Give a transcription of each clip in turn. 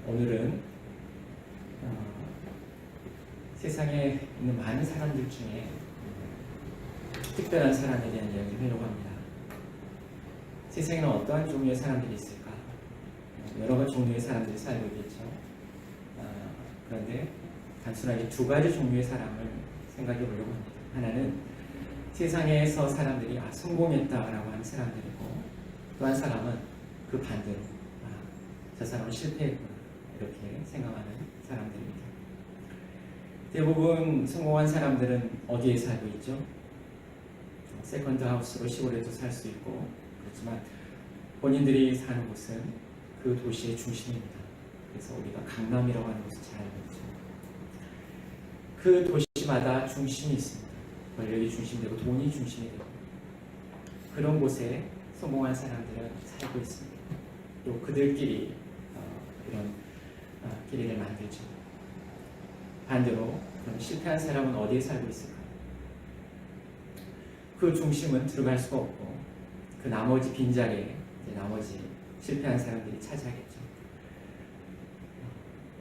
오늘은 세상에 있는 많은 사람들 중에 특별한 사람에 대한 이야기를 하려고 합니다. 세상에는 어떠한 종류의 사람들이 있을까? 여러 가지 종류의 사람들이 살고 있겠죠. 그런데 단순하게 두 가지 종류의 사람을 생각해 보려고 합니다. 하나는 세상에서 사람들이 성공했다라고 하는 사람들이고, 또 한 사람은 그 반대로 저 사람은 실패했구나 이렇게 생각하는 사람들입니다. 대부분 성공한 사람들은 어디에 살고 있죠? 세컨드 하우스로 시골에도 살 수 있고, 그렇지만 본인들이 사는 곳은 그 도시의 중심입니다. 그래서 우리가 강남이라고 하는 곳을 잘 알고 있죠. 그 도시마다 중심이 있습니다. 권력이 중심되고 돈이 중심이 되고, 그런 곳에 성공한 사람들은 살고 있습니다. 또 그들끼리 이런 길이를 만들죠. 반대로 그럼 실패한 사람은 어디에 살고 있을까요? 그 중심은 들어갈 수가 없고, 그 나머지 빈자리에 나머지 실패한 사람들이 차지하겠죠.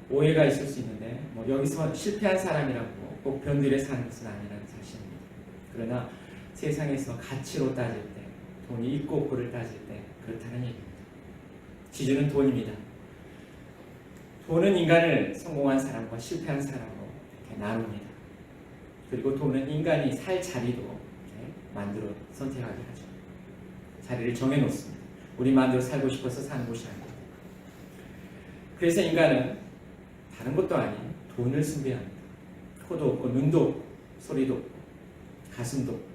오해가 있을 수 있는데, 여기서 실패한 사람이라고 꼭 변들에 사는 것은 아니라는 사실입니다. 그러나 세상에서 가치로 따질 때, 돈이 있고 없고를 따질 때 그렇다는 얘기입니다. 기준은 돈입니다. 돈은 인간을 성공한 사람과 실패한 사람으로 이렇게 나눕니다. 그리고 돈은 인간이 살 자리도 이렇게 만들어 선택하게 하죠. 자리를 정해놓습니다. 우리 마음대로 살고 싶어서 사는 곳이 아닙니다. 그래서 인간은 다른 것도 아닌 돈을 숭배합니다. 코도 없고 눈도 없고 소리도 없고 가슴도 없고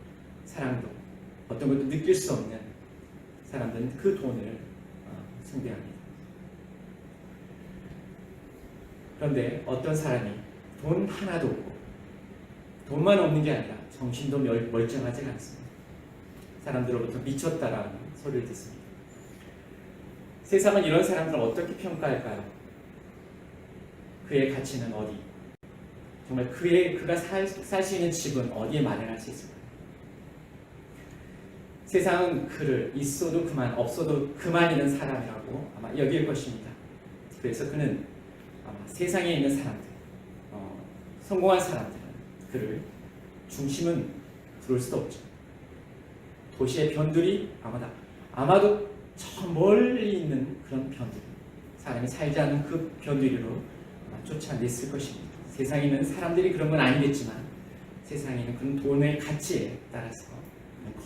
사랑도 없고 어떤 것도 느낄 수 없는 사람들은 그 돈을 숭배합니다. 그런데 어떤 사람이 돈 하나도 없고, 돈만 없는 게 아니라 정신도 멀쩡하지 않습니다. 사람들로부터 미쳤다라는 소리를 듣습니다. 세상은 이런 사람들을 어떻게 평가할까요? 그의 가치는 어디? 정말 그가 살 수 있는 집은 어디에 마련할 수 있을까요? 세상은 그를 있어도 그만, 없어도 그만이는 사람이라고 아마 여길 것입니다. 그래서 그는 아마 세상에 있는 사람들, 성공한 사람들은 그를 중심은 들어올 수도 없죠. 도시의 변두리, 아마도 저 멀리 있는 그런 변두리, 사람이 살지 않는 그 변두리로 쫓아냈을 것입니다. 세상에 있는 사람들이 그런 건 아니겠지만, 세상에 있는 그런 돈의 가치에 따라서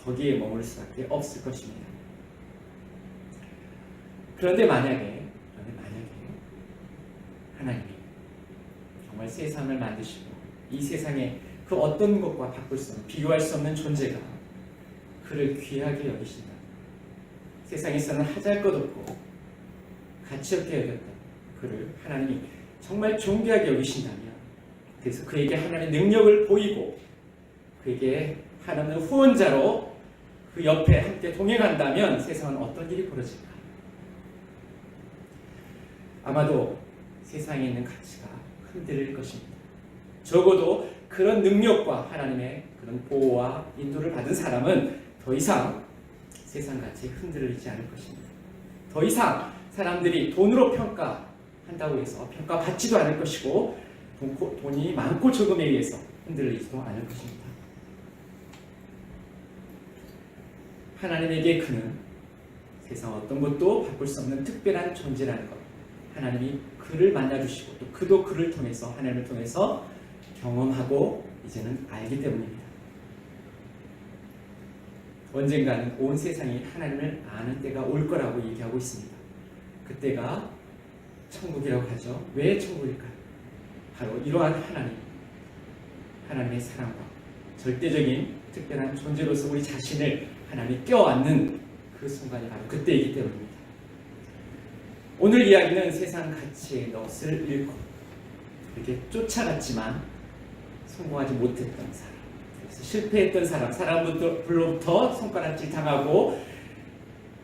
거기에 머물 수밖에 없을 것입니다. 그런데 만약에 하나님이 정말 세상을 만드시고 이 세상에 그 어떤 것과 바꿀 수 없는, 비교할 수 없는 존재가 그를 귀하게 여기신다. 세상에서는 하잘 것 없고 가치 없게 여겼던 그를 하나님이 정말 존귀하게 여기신다면, 그래서 그에게 하나님의 능력을 보이고 그에게 하나님의 후원자로 그 옆에 함께 동행한다면 세상은 어떤 일이 벌어질까? 아마도 세상에 있는 가치가 흔들릴 것입니다. 적어도 그런 능력과 하나님의 그런 보호와 인도를 받은 사람은 더 이상 세상 가치에 흔들리지 않을 것입니다. 더 이상 사람들이 돈으로 평가한다고 해서 평가받지도 않을 것이고, 돈이 많고 적음에 의해서 흔들리지도 않을 것입니다. 하나님에게 그는 세상 어떤 것도 바꿀 수 없는 특별한 존재라는 것, 하나님이 그를 만나주시고 또 그도 그를 통해서, 하나님을 통해서 경험하고 이제는 알기 때문입니다. 언젠가는 온 세상이 하나님을 아는 때가 올 거라고 얘기하고 있습니다. 그때가 천국이라고 하죠. 왜 천국일까요? 바로 이러한 하나님의 사랑과 절대적인 특별한 존재로서 우리 자신을 하나님이 껴안는 그 순간이 바로 그때이기 때문입니다. 오늘 이야기는 세상 가치의 넛을 잃고 이렇게 쫓아갔지만 성공하지 못했던 사람, 그래서 실패했던 사람들로부터 손가락질 당하고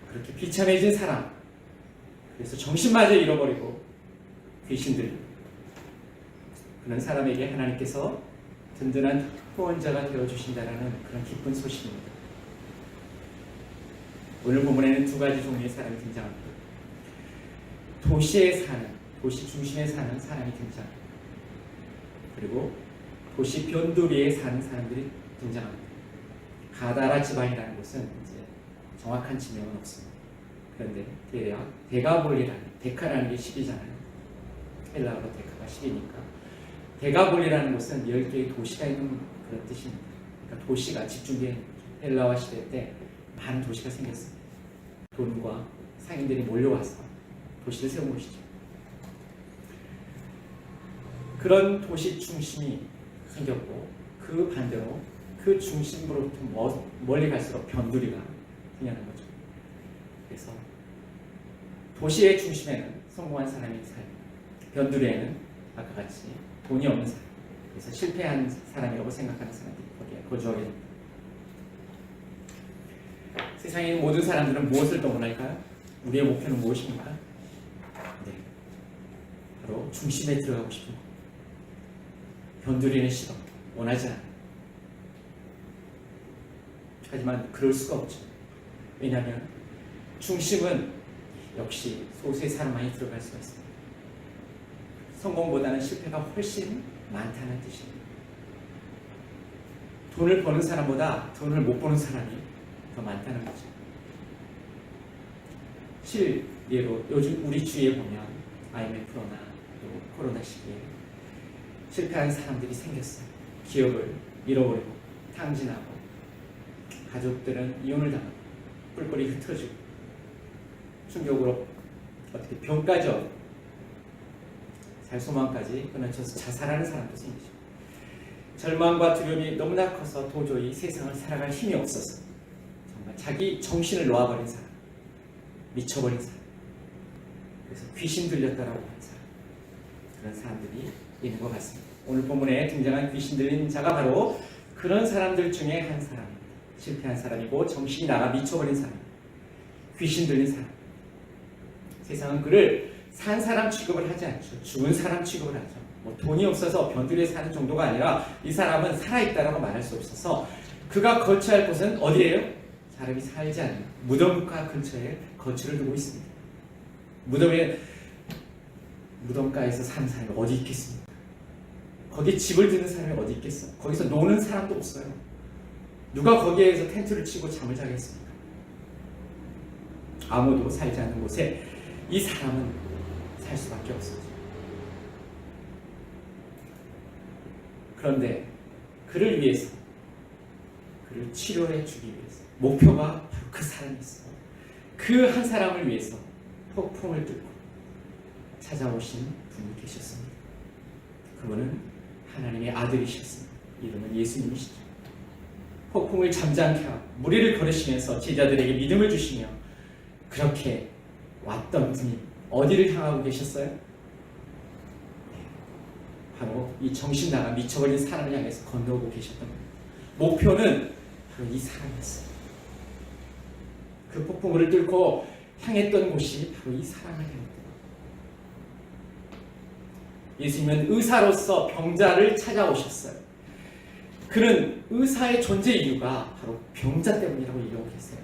그렇게 비참해진 사람, 그래서 정신마저 잃어버리고 귀신들, 그런 사람에게 하나님께서 든든한 후원자가 되어주신다는 그런 기쁜 소식입니다. 오늘 본문에는 두 가지 종류의 사람이 등장합니다. 도시에 사는 도시 중심에 사는 사람이 등장합니다. 그리고 도시 변두리에 사는 사람들이 등장합니다. 가다라 지방이라는 곳은 이제 정확한 지명은 없습니다. 그런데 대략 데가볼리라는, 데카라는 게 10이잖아요. 헬라어로 데카가 10이니까 데가볼리라는 곳은 10개의 도시가 있는 그런 뜻입니다. 그러니까 도시가 집중된 헬라와 시대 때 많은 도시가 생겼습니다. 돈과 상인들이 몰려와서 도시를 세운 곳이죠. 그런 도시 중심이 생겼고 그 반대로 그 중심으로부터 멀리 갈수록 변두리가 생기는 거죠. 그래서 도시의 중심에는 성공한 사람이 살고 변두리에는 아까 같이 돈이 없는 사람, 그래서 실패한 사람이라고 생각하는 사람들이 거기에 거주하게 됩니다. 세상의 모든 사람들은 무엇을 더 원할까요? 우리의 목표는 무엇입니까? 네, 바로 중심에 들어가고 싶은 것. 변두리는 싫어, 원하지 않아. 하지만 그럴 수가 없죠. 왜냐하면 중심은 역시 소수의 사람만이 들어갈 수가 있습니다. 성공보다는 실패가 훨씬 많다는 뜻입니다. 돈을 버는 사람보다 돈을 못 버는 사람이 더 많다는 거죠. 실례로 요즘 우리 주위에 보면 IMF나 또 코로나 시기에 실패한 사람들이 생겼어요. 기업을 잃어버리고 탕진하고 가족들은 이혼을 당하고 뿔뿔이 흩어지고 충격으로 어떻게 병까지 얻고 살소망까지 끊어져서 자살하는 사람도 생기죠. 절망과 두려움이 너무나 커서 도저히 세상을 살아갈 힘이 없어서 정말 자기 정신을 놓아버린 사람, 미쳐버린 사람, 그래서 귀신 들렸다라고 하는 사람, 그런 사람들이 있는 것 같습니다. 오늘 본문에 등장한 귀신 들린 자가 바로 그런 사람들 중에 한 사람입니다. 실패한 사람이고 정신이 나가 미쳐버린 사람, 귀신 들린 사람. 세상은 그를 산 사람 취급을 하지 않죠. 죽은 사람 취급을 하죠. 뭐 돈이 없어서 변두리에 사는 정도가 아니라 이 사람은 살아있다라고 말할 수 없어서 그가 거처할 곳은 어디예요? 사람이 살지 않는 무덤가 근처에 거처를 두고 있습니다. 무덤가에서 사는 사람이 어디 있겠습니까? 거기에 집을 짓는 사람이 어디 있겠어요? 거기서 노는 사람도 없어요. 누가 거기에서 텐트를 치고 잠을 자겠습니까? 아무도 살지 않는 곳에 이 사람은 살 수밖에 없었죠. 그런데 그를 위해서, 그를 치료해 주기 위해서 목표가 바로 그 사람이었어요. 그 한 사람을 위해서 폭풍을 뚫고 찾아오신 분이 계셨습니다. 그분은 하나님의 아들이셨습니다. 이름은 예수님이시죠. 폭풍을 잠잠케 하고 무리를 걸으시면서 제자들에게 믿음을 주시며 그렇게 왔던 분이 어디를 향하고 계셨어요? 바로 이 정신 나가 미쳐버린 사람을 향해서 건너오고 계셨던 겁니다. 목표는 바로 이 사람이었어요. 그 폭풍우를 뚫고 향했던 곳이 바로 이 사람을 향했던 겁니다. 예수님은 의사로서 병자를 찾아오셨어요. 그는 의사의 존재 이유가 바로 병자 때문이라고 얘기하고 계세요.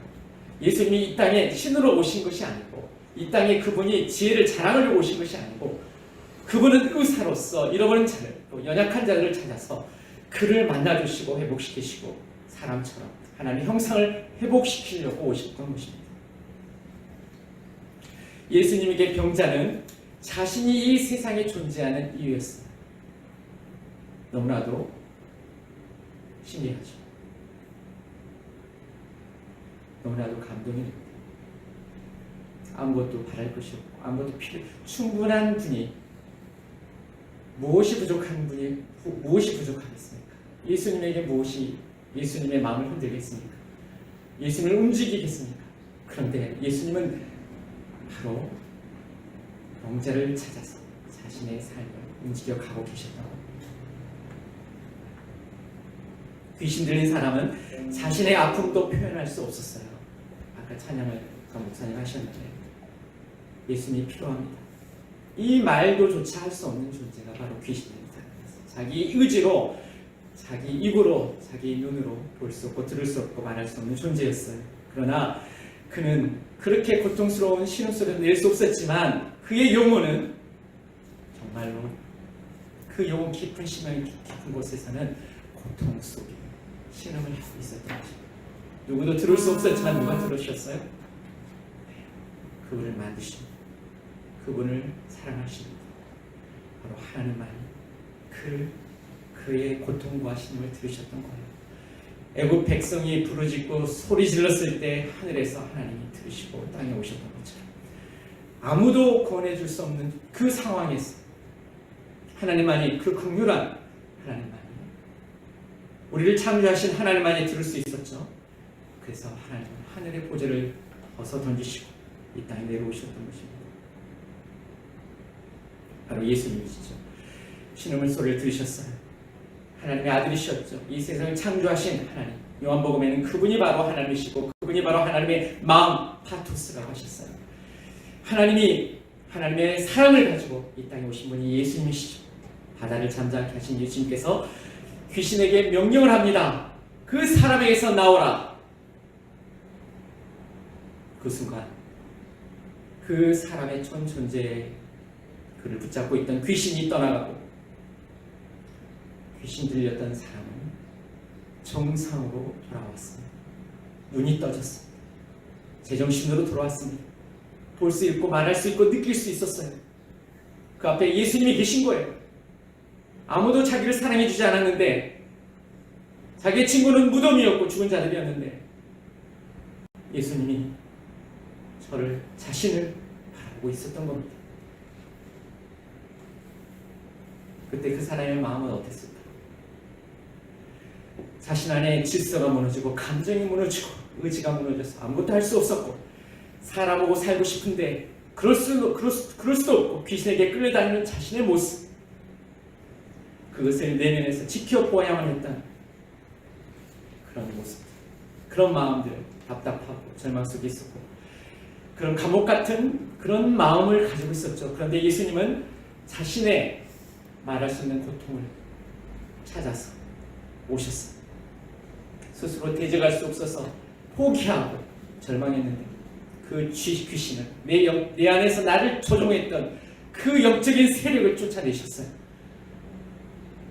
예수님이 이 땅에 신으로 오신 것이 아니고 이 땅에 그분이 지혜를 자랑하려고 오신 것이 아니고 그분은 의사로서 잃어버린 자를 또 연약한 자들을 찾아서 그를 만나주시고 회복시키시고 사람처럼 하나님의 형상을 회복시키려고 오셨던 것입니다. 예수님에게 병자는 자신이 이 세상에 존재하는 이유였습니다. 너무나도 신기하죠. 너무나도 감동이 됩니다. 아무것도 바랄 것이 없고 아무것도 충분한 분이 무엇이 부족하겠습니까? 예수님에게 무엇이 예수님의 마음을 흔들겠습니까? 예수님을 움직이겠습니까? 그런데 예수님은 바로 병자를 찾아서 자신의 삶을 움직여 가고 계셨던 겁니다. 귀신 들린 사람은 자신의 아픔도 표현할 수 없었어요. 아까 찬양을 목사님 하셨는데 예수님이 필요합니다. 이 말도조차 할 수 없는 존재가 바로 귀신 들린 사람이었어요. 자기 의지로, 자기 입으로, 자기 눈으로 볼 수 없고 들을 수 없고 말할 수 없는 존재였어요. 그러나 그는 그렇게 고통스러운 신음소리를 낼 수 없었지만 그의 영혼은 정말로 그 영혼 깊은 심령이 깊은 곳에서는 고통 속에 신음을 하고 있었던 것입니다. 누구도 들을 수 없었지만 누가 들으셨어요? 네. 그분을 만드신, 그분을 사랑하십니다. 바로 하나님만이 그의 고통과 신음을 들으셨던 거예요. 애굽 백성이 부르짖고 소리 질렀을 때 하늘에서 하나님이 들으시고 땅에 오셨던 것처럼 아무도 구원해 줄 수 없는 그 상황에서 하나님만이, 그 긍휼한 하나님만이, 우리를 창조하신 하나님만이 들을 수 있었죠. 그래서 하나님은 하늘의 보좌를 벗어 던지시고 이 땅에 내려오셨던 것입니다. 바로 예수님이시죠. 신음을 소리를 들으셨어요. 하나님의 아들이셨죠. 이 세상을 창조하신 하나님. 요한복음에는 그분이 바로 하나님이시고 그분이 바로 하나님의 마음, 파토스라고 하셨어요. 하나님의 사랑을 가지고 이 땅에 오신 분이 예수님이시죠. 바다를 잠잠케 하신 예수님께서 귀신에게 명령을 합니다. 그 사람에게서 나오라. 그 순간 그 사람의 전 존재에 그를 붙잡고 있던 귀신이 떠나가고 귀신 들렸던 사람은 정상으로 돌아왔습니다. 눈이 떠졌습니다. 제정신으로 돌아왔습니다. 볼 수 있고 말할 수 있고 느낄 수 있었어요. 그 앞에 예수님이 계신 거예요. 아무도 자기를 사랑해 주지 않았는데, 자기의 친구는 무덤이었고 죽은 자들이었는데 예수님이 자신을 바라보고 있었던 겁니다. 그때 그 사람의 마음은 어땠을까? 자신 안에 질서가 무너지고 감정이 무너지고 의지가 무너져서 아무것도 할 수 없었고 사람하고 살고 싶은데 그럴 수도 없고 귀신에게 끌려다니는 자신의 모습, 그것을 내면에서 지켜보아야만 했던 그런 모습, 그런 마음들, 답답하고 절망 속에 있었고 그런 감옥 같은 그런 마음을 가지고 있었죠. 그런데 예수님은 자신의 말할 수 있는 고통을 찾아서 오셨어요. 스스로 대적할 수 없어서 포기하고 절망했는데 그 귀신은 내 안에서 나를 조종했던 그 영적인 세력을 쫓아내셨어요.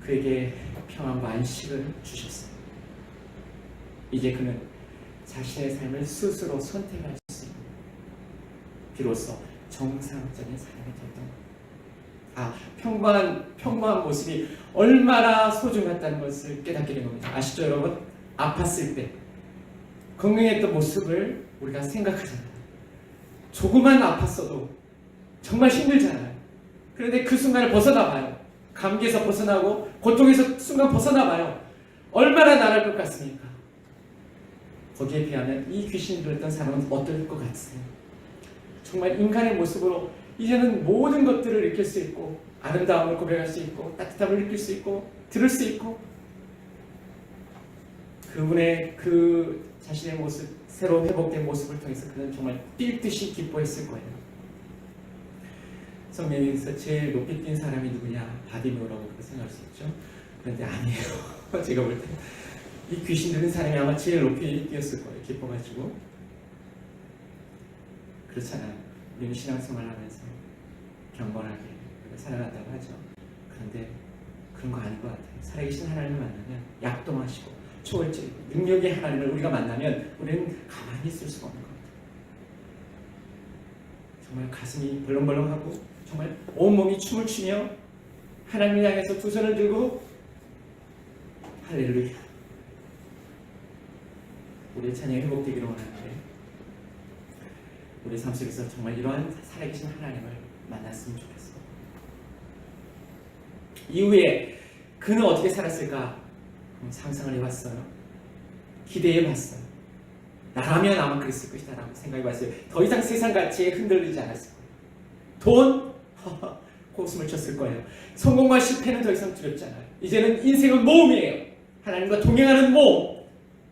그에게 평안과 안식을 주셨어요. 이제 그는 자신의 삶을 스스로 선택할 수 있는, 비로소 정상적인 삶이 됐던 거예요. 평범한 모습이 얼마나 소중했다는 것을 깨닫게 된 겁니다. 아시죠, 여러분? 아팠을 때 건강했던 모습을 우리가 생각하잖아요. 조금만 아팠어도 정말 힘들잖아요. 그런데 그 순간을 벗어나봐요. 감기에서 벗어나고 고통에서 순간 벗어나봐요. 얼마나 나을 것 같습니까? 거기에 비하면 이 귀신이 들었던 사람은 어떨 것 같으세요? 정말 인간의 모습으로 이제는 모든 것들을 느낄 수 있고 아름다움을 고백할 수 있고 따뜻함을 느낄 수 있고 들을 수 있고 그분의 그 자신의 모습, 새로 회복된 모습을 통해서 그는 정말 뛸 듯이 기뻐했을 거예요. 성경에서 제일 높이 뛴 사람이 누구냐? 바디메오라고 생각할 수 있죠. 그런데 아니에요. 제가 볼 때 이 귀신 들린 사람이 아마 제일 높이 뛰었을 거예요. 기뻐가지고. 그렇잖아요. 우리는 신앙생활을 하면서 경건하게 살아간다고 하죠. 그런데 그런 거 아닌 것 같아요. 살아계신 하나님을 만나면 약동하시고 초월적이고 능력의 하나님을 우리가 만나면 우리는 가만히 있을 수가 없는 것 같아요. 정말 가슴이 벌렁벌렁하고 정말 온몸이 춤을 추며 하나님을 향해서 두 손을 들고 할렐루야, 우리의 찬양이 회복되기를 원하는데 우리 삶 속에서 정말 이러한 살아계신 하나님을 만났으면 좋겠어요. 이후에 그는 어떻게 살았을까? 상상을 해봤어요. 기대해봤어요. 나라면 아마 그랬을 것이다 라고 생각해봤어요. 더 이상 세상 가치에 흔들리지 않았을 거예요. 돈? 코웃음을 쳤을 거예요. 성공과 실패는 더 이상 두렵지 않아요. 이제는 인생은 모험이에요. 하나님과 동행하는 모험.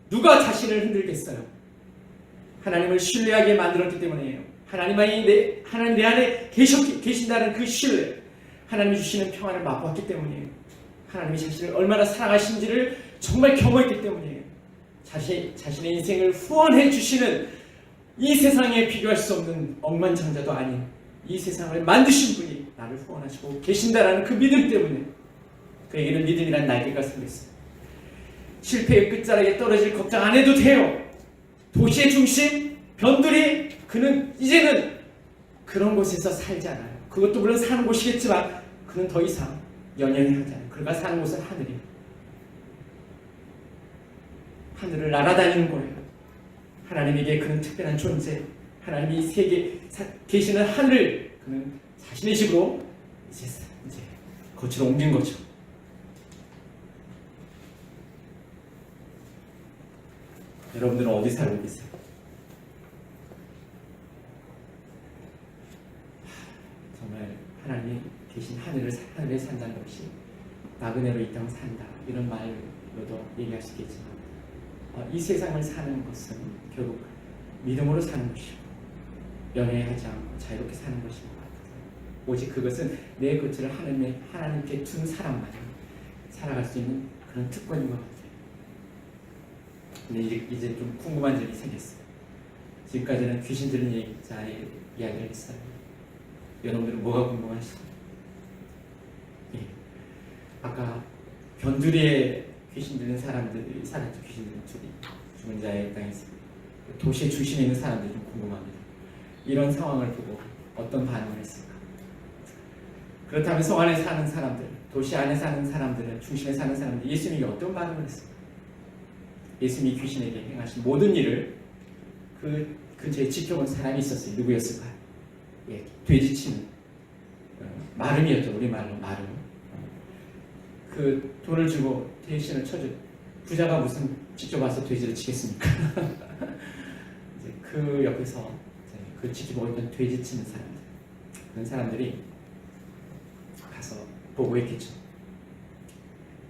누가 자신을 흔들겠어요? 하나님을 신뢰하게 만들었기 때문이에요. 하나님 내 안에 계신다는 그 신뢰, 하나님이 주시는 평안을 맛보았기 때문이에요. 하나님이 자신을 얼마나 사랑하신지를 정말 경험했기 때문이에요. 자신의 인생을 후원해 주시는 이 세상에 비교할 수 없는 억만장자도 아닌 이 세상을 만드신 분이 나를 후원하시고 계신다라는 그 믿음 때문에 그에게는 믿음이란 날개가 생겼어요. 실패의 끝자락에 떨어질 걱정 안 해도 돼요. 도시의 중심, 변두리, 그는 이제는 그런 곳에서 살지 않아요. 그것도 물론 사는 곳이겠지만 그는 더 이상 연연해 하지 않아요. 그가 사는 곳은 하늘이에요. 하늘을 날아다니는 거예요. 하나님에게 그는 특별한 존재, 하나님이 세계에 계시는 하늘을 그는 자신의 집으로 이제 거치러 옮긴 거죠. 여러분들은 어디 살고 계세요? 정말 하나님이 계신 하늘에 산다는 것이 나그네로 이 땅 산다 이런 말로도 얘기할 수 있겠지만 이 세상을 사는 것은 결국 믿음으로 사는 것이고 연애하지 않고 자유롭게 사는 것인 것 같아요. 오직 그것은 내 것을 하나님께 준 사람만이 살아갈 수 있는 그런 특권인 것 같아요. 근데 이제 좀 궁금한 점이 생겼어요. 지금까지는 귀신 들린 자의 이야기를 했어요. 여러분들은 뭐가 궁금하시죠? 예. 아까 변두리에 귀신 들린 사람들이 살았죠. 귀신 들린 둘이 죽은 자의 땅에서 도시의 중심에 있는 사람들이 좀 궁금합니다. 이런 상황을 보고 어떤 반응을 했을까? 그렇다면 성 안에 사는 사람들, 도시 안에 사는 사람들은, 중심에 사는 사람들, 예수님이 어떤 반응을 했을까? 예수님이 귀신에게 행하신 모든 일을 그 근처에 지켜본 사람이 있었어요. 누구였을까요? 예, 돼지치는 마름이었죠. 우리말로 마름. 그 돈을 주고 대신을 쳐준 부자가 무슨 직접 와서 돼지를 치겠습니까? 이제 그 옆에서 그 지켜보고 있던 돼지 치는 사람들, 그런 사람들이 가서 보고했겠죠.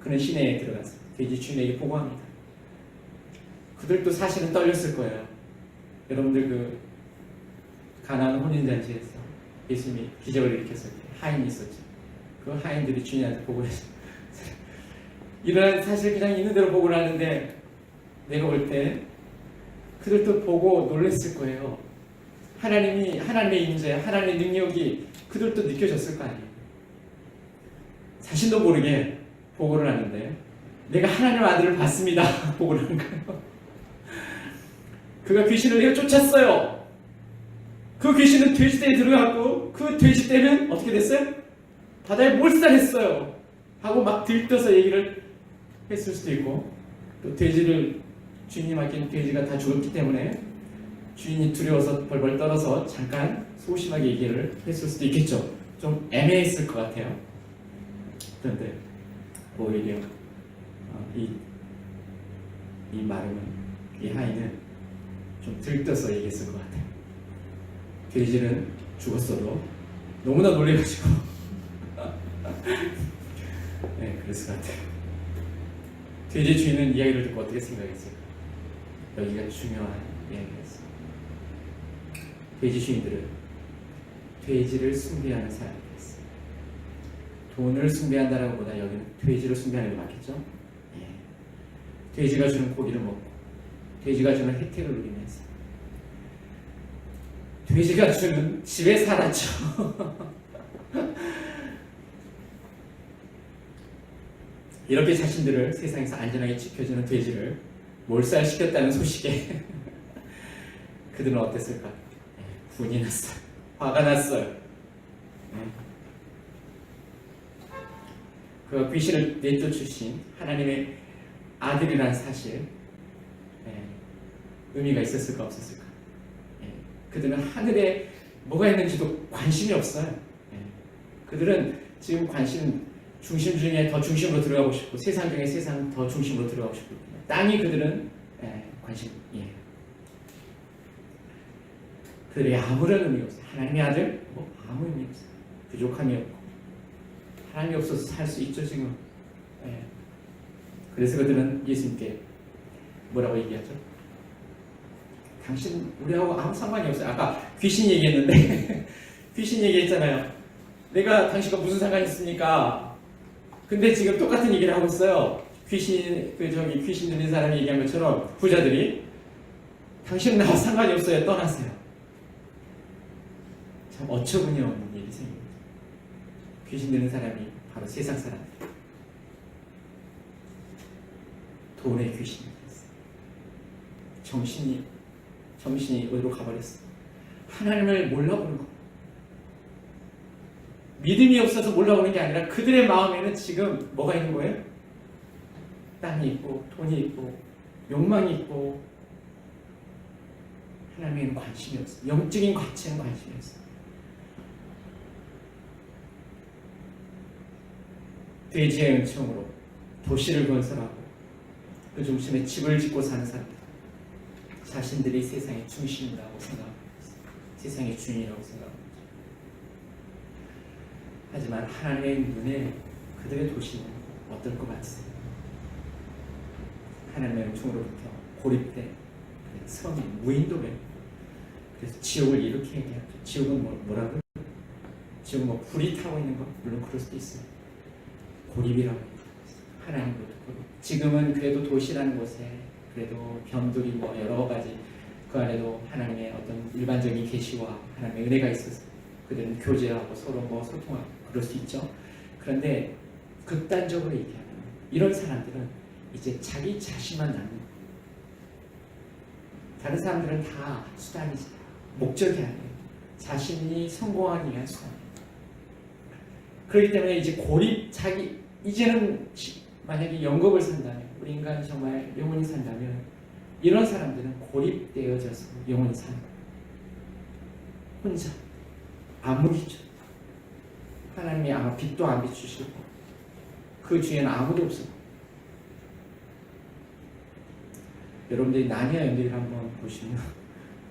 그는 시내에 들어가서 돼지 주인에게 보고합니다. 그들도 사실은 떨렸을 거예요. 여러분들 그 가나안 혼인잔치에서 예수님이 기적을 일으켰을 때 하인이 있었죠. 그 하인들이 주인한테 보고했어요. 이런 사실 그냥 있는 대로 보고를 하는데 내가 볼 때 그들도 보고 놀랐을 거예요. 하나님의 임재, 하나님의 능력이 그들도 느껴졌을 거 아니에요. 자신도 모르게 보고를 하는데 내가 하나님의 아들을 봤습니다. 보고를 하는 거예요. 그가 귀신을 내어 쫓았어요. 그 귀신은 돼지떼에 들어갔고 그 돼지떼는 어떻게 됐어요? 바다에 몰살했어요. 하고 막 들떠서 얘기를 했을 수도 있고 또 돼지를 주인이 맡긴 돼지가 다 죽었기 때문에 주인이 두려워서 벌벌 떨어서 잠깐 소심하게 얘기를 했을 수도 있겠죠. 좀 애매했을 것 같아요. 그런데 오히려 이 마름은, 이 하인은 좀 들떠서 얘기했을 것 같아요. 돼지는 죽었어도 너무나 놀래가지고 네, 그랬을 것 같아요. 돼지 주인은 이야기를 듣고 어떻게 생각했을까? 여기가 중요한 이야기였어요. 돼지 주인들은 돼지를 숭배하는 사람이었어요. 돈을 숭배한다라고 보다 여기는 돼지를 숭배하는 게 맞겠죠? 예. 돼지가 주는 고기를 먹고 돼지가 주는 혜택을 누리면서 돼지가 주는 집에 살았죠. 이렇게 자신들을 세상에서 안전하게 지켜주는 돼지를 몰살시켰다는 소식에 그들은 어땠을까? 분이 났어요. 화가 났어요. 그 귀신을 내쫓으신 하나님의 아들이라는 사실, 의미가 있었을까 없었을까? 그들은 하늘에 뭐가 있는지도 관심이 없어요. 그들은 지금 중심 중에 더 중심으로 들어가고 싶고 세상 중에 세상 더 중심으로 들어가고 싶고 땅이 그들은 관심이에요. 그들이 아무런 의미가 없어요. 하나님의 아들 아무 의미 없어요. 부족함이 없고 하나님이 없어서 살 수 있죠 지금. 그래서 그들은 예수님께 뭐라고 얘기하죠? 당신 우리하고 아무 상관이 없어요. 아까 귀신 얘기했는데 귀신 얘기했잖아요. 내가 당신과 무슨 상관이 있습니까? 근데 지금 똑같은 얘기를 하고 있어요. 귀신 들린 사람이 얘기한 것처럼 부자들이 당신은 나와 상관이 없어요. 떠나세요. 참 어처구니 없는 일이 생깁니다. 귀신 들린 사람이 바로 세상 사람들. 돈의 귀신이 됐어요. 정신이 어디로 가버렸어요. 하나님을 몰라보는 거. 믿음이 없어서 몰라보는 게 아니라 그들의 마음에는 지금 뭐가 있는 거예요? 땅이 있고 돈이 있고 욕망이 있고 하나님에는 관심이 없어요. 영적인 가치에는 관심이 없어요. 돼지의 은총으로 도시를 건설하고 그 중심에 집을 짓고 사는 사람들, 자신들이 세상의 중심이라고 생각합니다. 세상의 주인이라고 생각합니다. 하지만 하나님의 눈에 그들의 도시는 어떨 것 같으세요? 하나님의 은총으로부터 고립된 성인, 무인도래. 그래서 지옥을 이렇게 얘기하죠. 지옥은 뭐라고요? 지옥은 뭐 불이 타고 있는 것? 물론 그럴 수도 있어요. 고립이라고 합니다. 하나님으로부터 고립. 지금은 그래도 도시라는 곳에 그래도 병들이 뭐 여러 가지 그 안에도 하나님의 어떤 일반적인 계시와 하나님의 은혜가 있어서 그들은 교제하고 서로 뭐 소통하고 그럴 수 있죠. 그런데 극단적으로 얘기하면 이런 사람들은 이제 자기 자신만 남는 거예요. 다른 사람들은 다 수단이지 목적이 아니에요. 자신이 성공하기 위한 수단이에요. 그렇기 때문에 이제 이제는 만약에 영겁을 산다면, 우리 인간이 정말 영원히 산다면 이런 사람들은 고립되어져서 영원히 사는 거예요. 혼자 아무리죠. 하나님이 아마 빛도 안 비추시고 그 주위에는 아무도 없어요. 여러분들이 나니아 연대기를 한번 보시면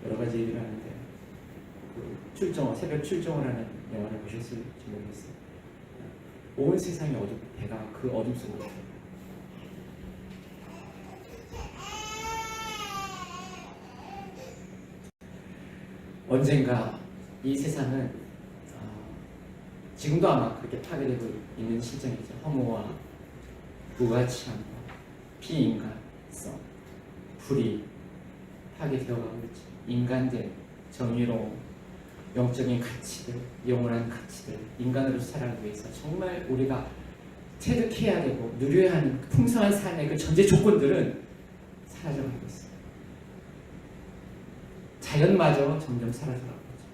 여러 가지 얘기를 하는데 새벽 출정을 하는 영화를 보셨을지 모르겠어요. 온 세상이 어둡고 배가 그 어둠 속으로 언젠가 이 세상은 지금도 아마 그렇게 파괴되고 있는 실정이죠. 허무와 무가치함과 비인간성, 불이 파괴되어가고 있죠. 인간들, 정의로움, 영적인 가치들, 영원한 가치들, 인간으로서 살아가기 위해서 정말 우리가 체득해야 되고 누려야 하는 풍성한 삶의 그 전제 조건들은 사라져가고 있어요. 자연마저 점점 사라져가고 있죠.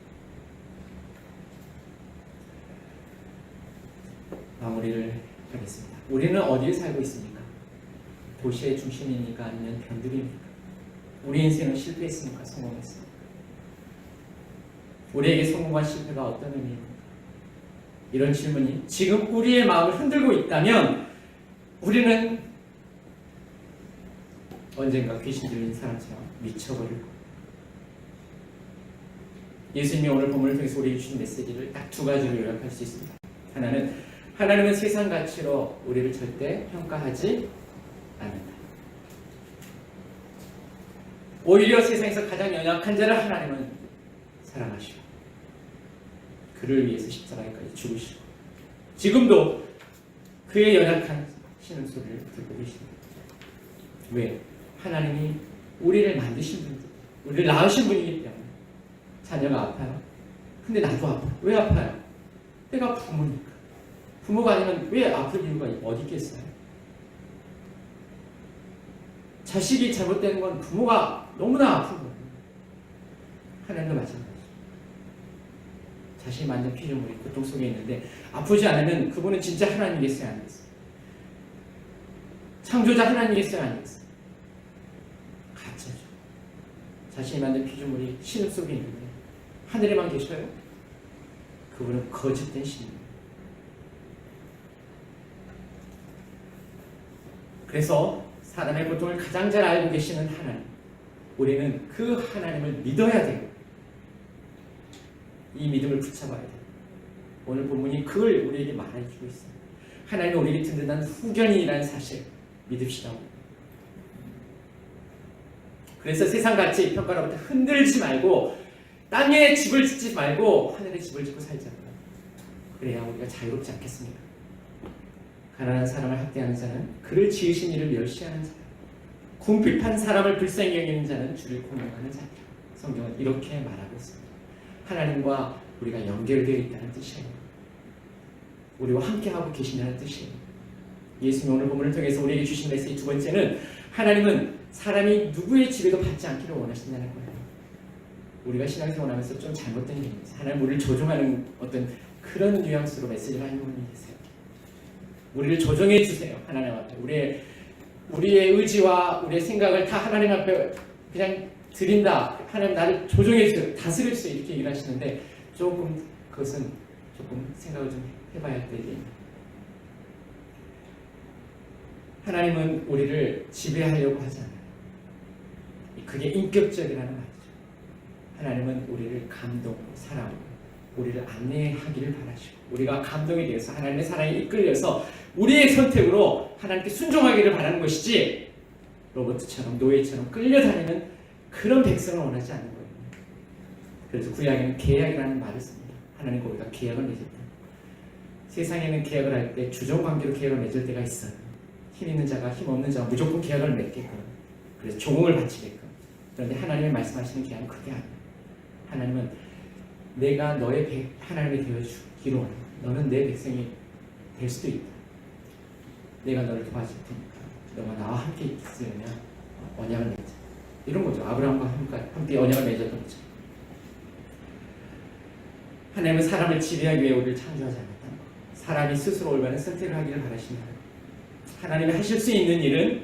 마무리를 하겠습니다. 우리는 어디에 살고 있습니까? 도시의 중심입니까? 아니면 변두리입니까? 우리 인생은 실패했습니까? 성공했습니까? 우리에게 성공과 실패가 어떤 의미입니까? 이런 질문이 지금 우리의 마음을 흔들고 있다면 우리는 언젠가 귀신 들린 사람처럼 미쳐버릴 거예요. 예수님이 오늘 본문을 통해서 우리에게 주신 메시지를 딱 두 가지로 요약할 수 있습니다. 하나는 하나님은 세상 가치로 우리를 절대 평가하지 않는다. 오히려 세상에서 가장 연약한 자를 하나님은 사랑하시고 그를 위해서 십자가에까지 죽으시고 지금도 그의 연약한 신음소리를 듣고 계십니다. 왜? 하나님이 우리를 만드신 분이죠. 우리를 낳으신 분이기 때문에. 자녀가 아파요? 근데 나도 아파요. 왜 아파요? 내가 부모니까. 부모가 아니면 왜 아플 이유가 어디 있겠어요? 자식이 잘못되는 건 부모가 너무나 아픈 거예요. 하나님도 마찬가지죠. 자신이 만든 피조물이 고통 속에 있는데 아프지 않으면 그분은 진짜 하나님이겠어요? 아니겠어요? 창조자 하나님이겠어요? 아니겠어요? 가짜죠. 자신이 만든 피조물이 신음 속에 있는데 하늘에만 계셔요? 그분은 거짓된 신입니다. 그래서 사람의 고통을 가장 잘 알고 계시는 하나님, 우리는 그 하나님을 믿어야 돼요. 이 믿음을 붙잡아야 돼요. 오늘 본문이 그걸 우리에게 말해주고 있어요. 하나님은 우리에게 든든한 후견이라는 사실 믿읍시다. 그래서 세상같이 평가로부터 흔들지 말고 땅에 집을 짓지 말고 하늘에 집을 짓고 살자고요. 그래야 우리가 자유롭지 않겠습니까? 가난한 사람을 학대하는 자는 그를 지으신 이를 멸시하는 자다. 궁핍한 사람을 불쌍히 여기는 자는 주를 공경하는 자다. 성경은 이렇게 말하고 있습니다. 하나님과 우리가 연결되어 있다는 뜻이에요. 우리와 함께하고 계신다는 뜻이에요. 예수님 오늘 본문을 통해서 우리에게 주신 메시지 두 번째는 하나님은 사람이 누구의 지배도 받지 않기를 원하신다는 거예요. 우리가 신앙생활하면서 좀 잘못된 게 있어요. 하나님 우리를 조종하는 어떤 그런 뉘앙스로 메시지를 하는 분이 계세요. 우리를 조종해 주세요. 하나님 앞에 우리의 의지와 우리의 생각을 다 하나님 앞에 그냥 드린다. 하나님 나를 조종해 주세요. 다스릴 수 이렇게 얘기를 하시는데 그것은 조금 생각을 좀 해봐야 할 때입니다. 하나님은 우리를 지배하려고 하지 않아요. 그게 인격적이라는 말이죠. 하나님은 우리를 감동으로 사랑으로 우리를 안내하기를 바라시고 우리가 감동이 되어서 하나님의 사랑에 이끌려서 우리의 선택으로 하나님께 순종하기를 바라는 것이지 로봇처럼 노예처럼 끌려다니는 그런 백성을 원하지 않는 거예요. 그래서 구약에는 계약이라는 말을 씁니다. 하나님과 우리가 계약을 맺을 때 세상에는 계약을 할 때 주종관계로 계약을 맺을 때가 있어요. 힘 있는 자가 힘 없는 자가 무조건 계약을 맺게끔 그래서 종을 바치게끔. 그런데 하나님이 말씀하시는 계약은 그게 아니에요. 하나님은 내가 너의 하나님이 되어주기로 원해. 너는 내 백성이 될 수도 있다. 내가 너를 도와줄 테니까 너가 나와 함께 있으려면 언약을 맺자. 이런 거죠. 아브라함과 함께 언약을 맺었던 거죠. 하나님은 사람을 지배하기 위해 우리를 창조하지 않았다. 사람이 스스로 올바른 선택을 하기를 바라신다. 하나님이 하실 수 있는 일은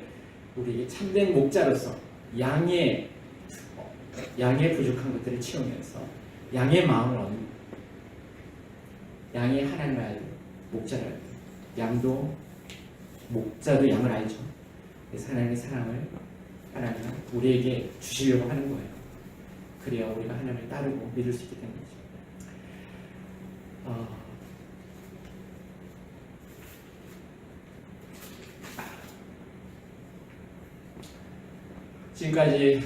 우리에게 참된 목자로서 양의 부족한 것들을 채우면서 양의 마음을 얻는 거예요. 양이 하나님을 알고 목자를 알고 양도 목자도 양을 알죠. 그래서 하나님의 사랑을 하나님은 우리에게 주시려고 하는 거예요. 그래야 우리가 하나님을 따르고 믿을 수 있기 때문이죠. 지금까지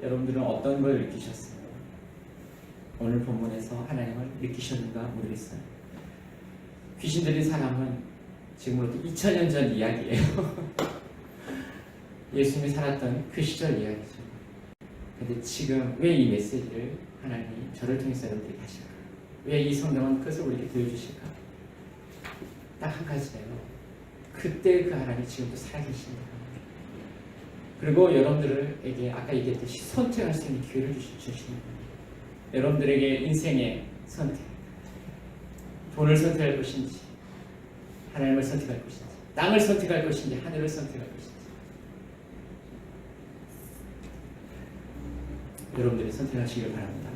여러분들은 어떤 걸 느끼셨어요? 오늘 본문에서 하나님을 느끼셨는가 모르겠어요. 귀신 들린 사람은 지금으로부터 2000년 전 이야기예요. 예수님이 살았던 그 시절 이야기죠. 근데 지금 왜 이 메시지를 하나님이 저를 통해서 여러분들에게 하실까? 왜 이 성경은 그것을 우리에게 보여주실까? 딱 한 가지예요. 그때 그 하나님이 지금도 살아계신다. 그리고 여러분들에게 아까 얘기했듯이 선택할 수 있는 기회를 주시는 거예요. 여러분들에게 인생의 선택, 돈을 선택할 것인지 하나님을 선택할 것인지 땅을 선택할 것인지 하늘을 선택할 것인지 여러분들이 선택하시길 바랍니다.